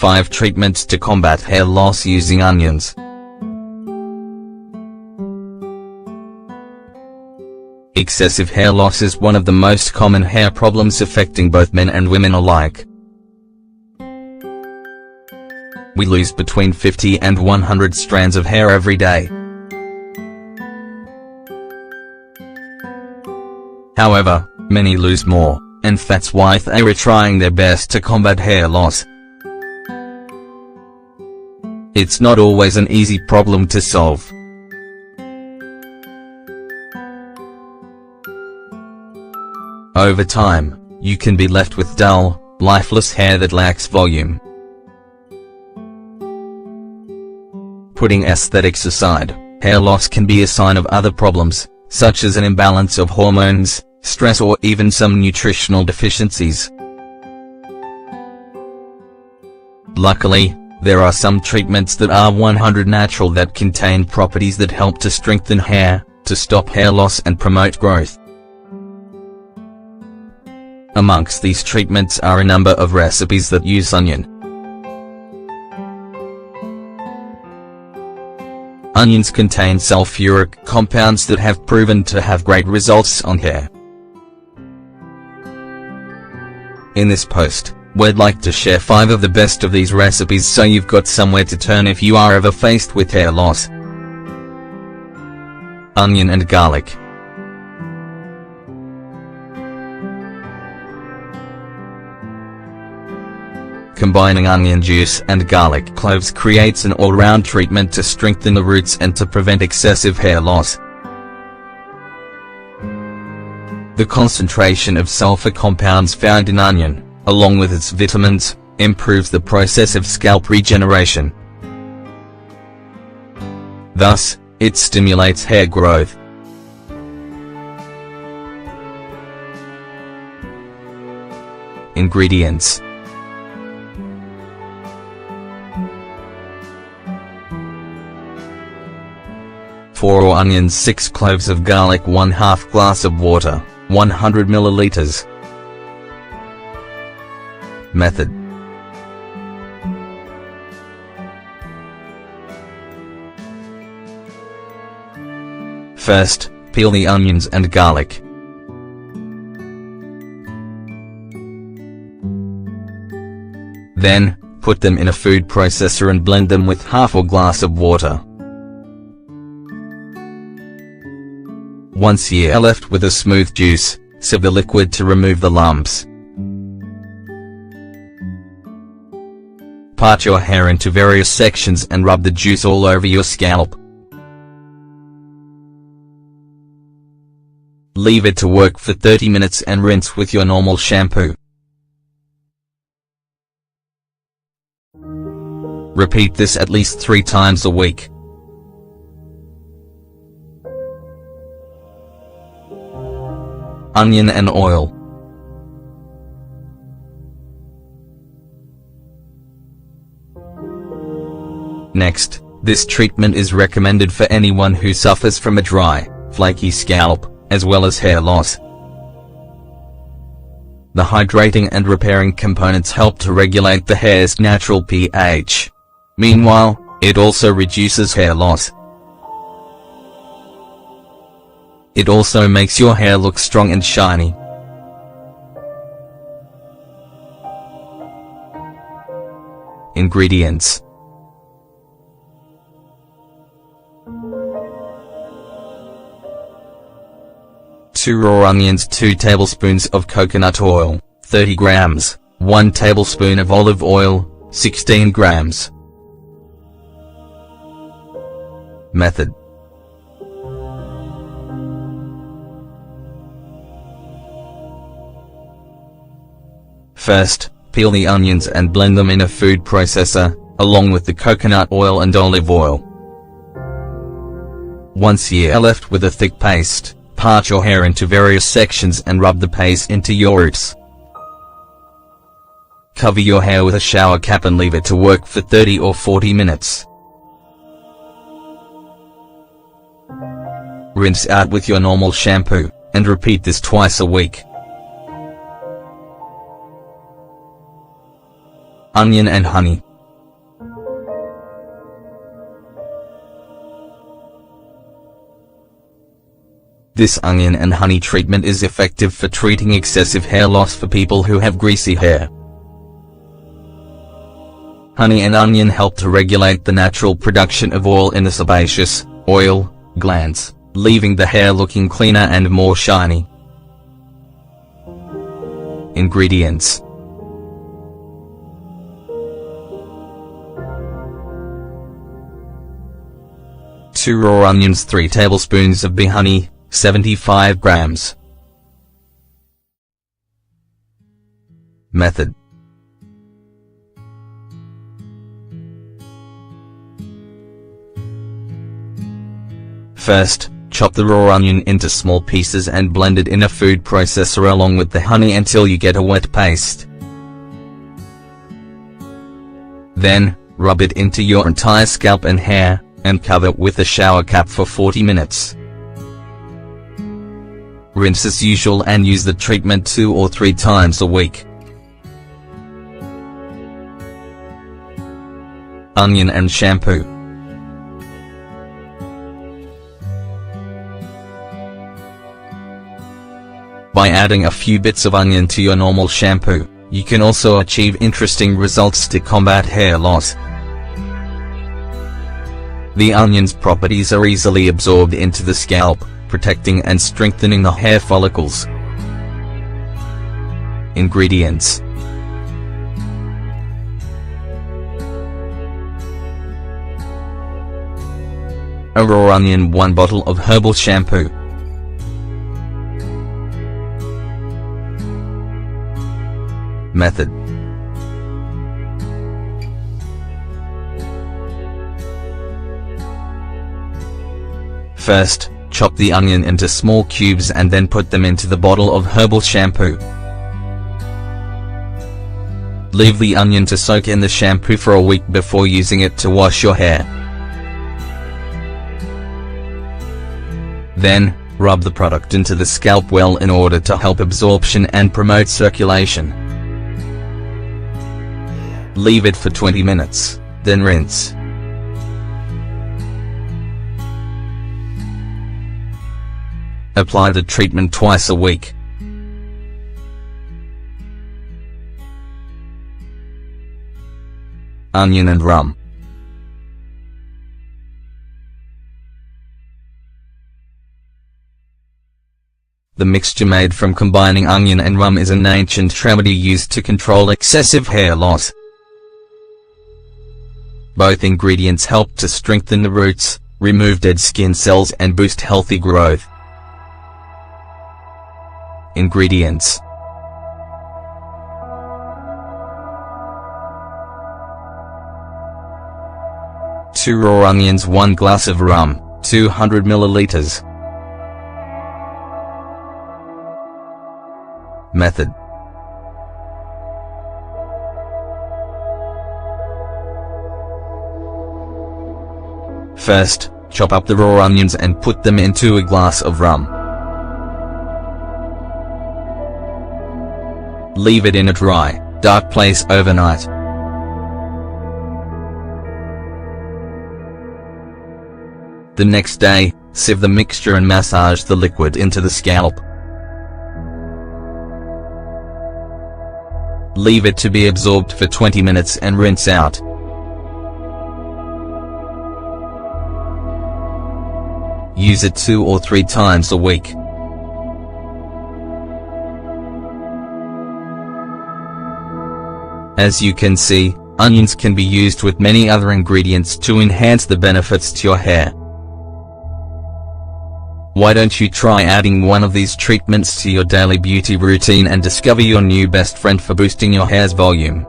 5 treatments to combat hair loss using onions. Excessive hair loss is one of the most common hair problems affecting both men and women alike. We lose between 50 and 100 strands of hair every day. However, many lose more, and that's why they are trying their best to combat hair loss. It's not always an easy problem to solve. Over time, you can be left with dull, lifeless hair that lacks volume. Putting aesthetics aside, hair loss can be a sign of other problems, such as an imbalance of hormones, stress, or even some nutritional deficiencies. Luckily, there are some treatments that are 100% natural that contain properties that help to strengthen hair, to stop hair loss and promote growth. Amongst these treatments are a number of recipes that use onion. Onions contain sulphuric compounds that have proven to have great results on hair. In this post, we'd like to share 5 of the best of these recipes so you've got somewhere to turn if you are ever faced with hair loss. Onion and garlic. Combining onion juice and garlic cloves creates an all-round treatment to strengthen the roots and to prevent excessive hair loss. The concentration of sulfur compounds found in onion, along with its vitamins, improves the process of scalp regeneration. Thus, it stimulates hair growth. Ingredients: 4 onions, 6 cloves of garlic, 1/2 glass of water, 100 milliliters. Method: First, peel the onions and garlic. Then, put them in a food processor and blend them with half a glass of water. Once you are left with a smooth juice, sieve the liquid to remove the lumps. Part your hair into various sections and rub the juice all over your scalp. Leave it to work for 30 minutes and rinse with your normal shampoo. Repeat this at least 3 times a week. Onion and oil. Next, this treatment is recommended for anyone who suffers from a dry, flaky scalp, as well as hair loss. The hydrating and repairing components help to regulate the hair's natural pH. Meanwhile, it also reduces hair loss. It also makes your hair look strong and shiny. Ingredients: 2 raw onions, 2 tablespoons of coconut oil, 30 grams, 1 tablespoon of olive oil, 16 grams. Method: First, peel the onions and blend them in a food processor, along with the coconut oil and olive oil. Once you are left with a thick paste, part your hair into various sections and rub the paste into your roots. Cover your hair with a shower cap and leave it to work for 30 or 40 minutes. Rinse out with your normal shampoo, and repeat this twice a week. Onion and honey. This onion and honey treatment is effective for treating excessive hair loss for people who have greasy hair. Honey and onion help to regulate the natural production of oil in the sebaceous oil glands, leaving the hair looking cleaner and more shiny. Ingredients: 2 raw onions, 3 tablespoons of bee honey, 75 grams. Method: First, chop the raw onion into small pieces and blend it in a food processor along with the honey until you get a wet paste. Then, rub it into your entire scalp and hair, and cover with a shower cap for 40 minutes. Rinse as usual and use the treatment 2 or 3 times a week. Onion and shampoo. By adding a few bits of onion to your normal shampoo, you can also achieve interesting results to combat hair loss. The onion's properties are easily absorbed into the scalp, protecting and strengthening the hair follicles. Ingredients: a raw onion, 1 bottle of herbal shampoo. Method: First, chop the onion into small cubes and then put them into the bottle of herbal shampoo. Leave the onion to soak in the shampoo for a week before using it to wash your hair. Then, rub the product into the scalp well in order to help absorption and promote circulation. Leave it for 20 minutes, then rinse. Apply the treatment twice a week. Onion and rum. The mixture made from combining onion and rum is an ancient remedy used to control excessive hair loss. Both ingredients help to strengthen the roots, remove dead skin cells and boost healthy growth. Ingredients: 2 raw onions, 1 glass of rum, 200 milliliters. Method: First, chop up the raw onions and put them into a glass of rum. Leave it in a dry, dark place overnight. The next day, sieve the mixture and massage the liquid into the scalp. Leave it to be absorbed for 20 minutes and rinse out. Use it 2 or 3 times a week. As you can see, onions can be used with many other ingredients to enhance the benefits to your hair. Why don't you try adding one of these treatments to your daily beauty routine and discover your new best friend for boosting your hair's volume?